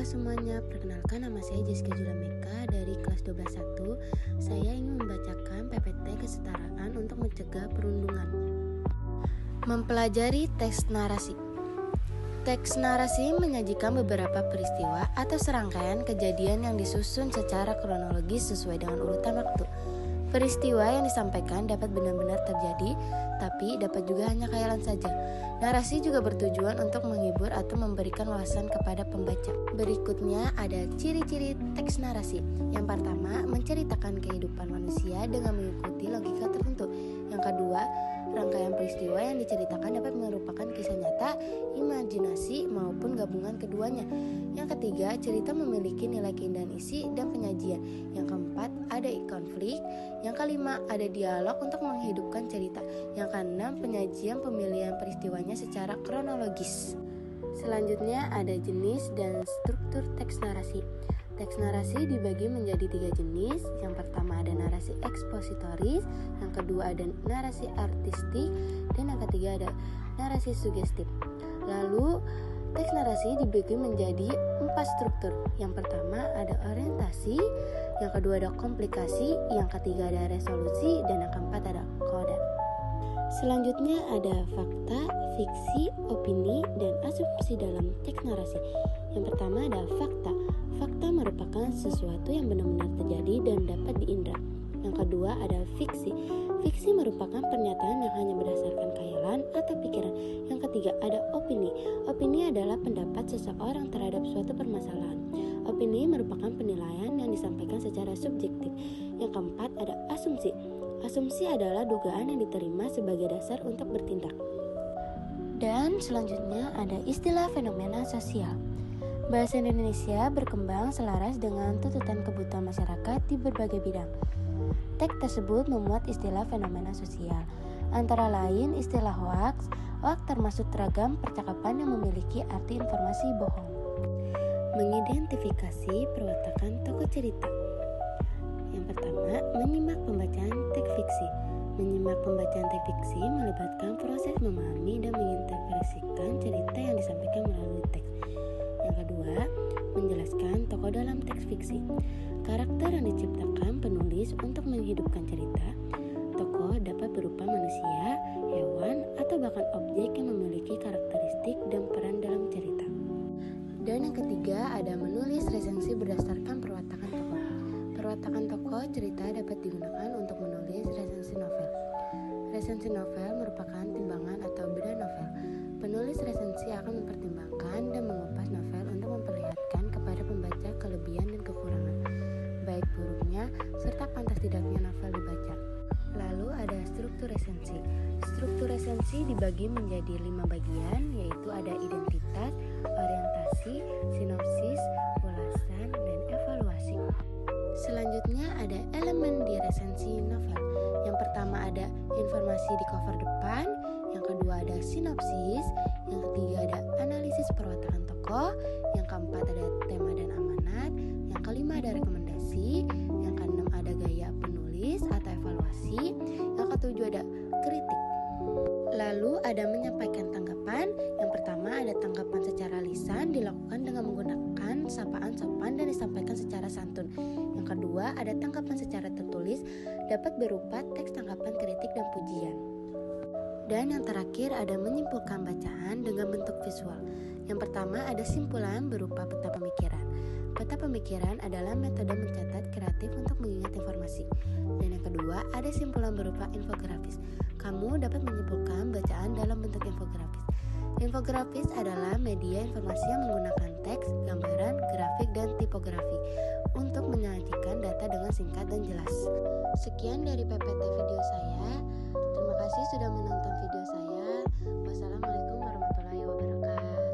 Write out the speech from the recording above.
semuanya, perkenalkan nama saya Jessica Julameka dari kelas 12-1. Saya ingin membacakan PPT kesetaraan untuk mencegah perundungan. Mempelajari teks narasi. Teks narasi menyajikan beberapa peristiwa atau serangkaian kejadian yang disusun secara kronologis sesuai dengan urutan waktu. Peristiwa yang disampaikan dapat benar-benar terjadi, tapi dapat juga hanya khayalan saja. Narasi juga bertujuan untuk menghibur atau memberikan wawasan kepada pembaca. Berikutnya ada ciri-ciri teks narasi. Yang pertama, menceritakan kehidupan manusia dengan mengikuti logika tertentu. Yang kedua, rangkaian peristiwa yang diceritakan dapat merupakan kisah nyata, imajinasi, maupun gabungan keduanya. Yang ketiga, cerita memiliki nilai keindahan isi dan penyajian. Yang keempat, ada konflik. Yang kelima, ada dialog untuk menghidupkan cerita. Yang keenam, penyajian pemilihan peristiwanya secara kronologis. Selanjutnya ada jenis dan struktur teks narasi. Teks narasi dibagi menjadi 3 jenis. Yang pertama ada narasi ekspositoris, yang kedua ada narasi artistik, dan yang ketiga ada narasi sugestif. Lalu teks narasi dibagi menjadi 4 struktur. Yang pertama ada orientasi, yang kedua ada komplikasi, yang ketiga ada resolusi, dan yang keempat ada koda. Selanjutnya ada fakta, fiksi, opini, dan asumsi dalam teks narasi. Yang pertama ada fakta. Fakta merupakan sesuatu yang benar-benar terjadi dan dapat diindra. Yang kedua ada fiksi. Fiksi merupakan pernyataan yang hanya berdasarkan khayalan atau pikiran. Yang ketiga ada opini. Opini adalah pendapat seseorang terhadap suatu permasalahan. Opini merupakan penilaian yang disampaikan secara subjektif. Yang keempat ada asumsi. Asumsi adalah dugaan yang diterima sebagai dasar untuk bertindak. Dan selanjutnya ada istilah fenomena sosial. Bahasa Indonesia berkembang selaras dengan tuntutan kebutuhan masyarakat di berbagai bidang. Teks tersebut memuat istilah fenomena sosial, antara lain istilah hoaks. Hoaks termasuk ragam percakapan yang memiliki arti informasi bohong. Mengidentifikasi perwatakan tokoh cerita. Yang pertama, menyimak pembacaan teks fiksi. Menyimak pembacaan teks fiksi melibatkan proses memahami dan menginterpretasikan cerita yang disampaikan melalui teks. Yang kedua, menjelaskan tokoh dalam teks fiksi. Karakter yang diciptakan penulis untuk menghidupkan cerita. Tokoh dapat berupa manusia, hewan, atau bahkan objek yang memiliki karakteristik dan peran dalam cerita. Dan yang ketiga, ada menulis resensi berdasarkan perwatakan tokoh. Perwatakan tokoh cerita dapat digunakan untuk menulis resensi novel. Resensi novel merupakan timbangan atau bedah novel. Penulis resensi akan mempertimbangkan dan mengupas novel untuk memperlihatkan kepada pembaca kelebihan dan kekurangan, baik buruknya serta pantas tidaknya novel dibaca. Lalu ada struktur resensi. Struktur resensi dibagi menjadi 5 bagian, yaitu ada identitas, orientasi, sinopsis, ulasan, dan evaluasi. Selanjutnya ada elemen di resensi novel. Yang pertama ada informasi di cover depan, yang kedua ada sinopsis, yang ketiga ada analisis perwatakan tokoh, yang keempat ada tema dan amanat, yang kelima ada rekomendasi, yang keenam ada gaya penulis atau evaluasi, yang ketujuh ada kritik. Lalu ada menyampaikan tanggapan. Yang pertama ada tanggapan secara lisan dilakukan dengan menggunakan sapaan sopan dan disampaikan secara santun. Yang kedua ada tanggapan secara tertulis, dapat berupa teks tanggapan kritik dan pujian. Dan yang terakhir ada menyimpulkan bacaan dengan bentuk visual. Yang pertama ada simpulan berupa peta pemikiran. Peta pemikiran adalah metode mencatat kreatif untuk mengingat informasi. Dan yang kedua ada simpulan berupa infografis. Kamu dapat menyimpulkan bacaan dalam bentuk infografis. Infografis adalah media informasi yang menggunakan teks, gambaran, grafik, dan tipografi untuk menyajikan data dengan singkat dan jelas. Sekian dari PPT video saya. Terima kasih sudah menonton video saya. Wassalamualaikum warahmatullahi wabarakatuh.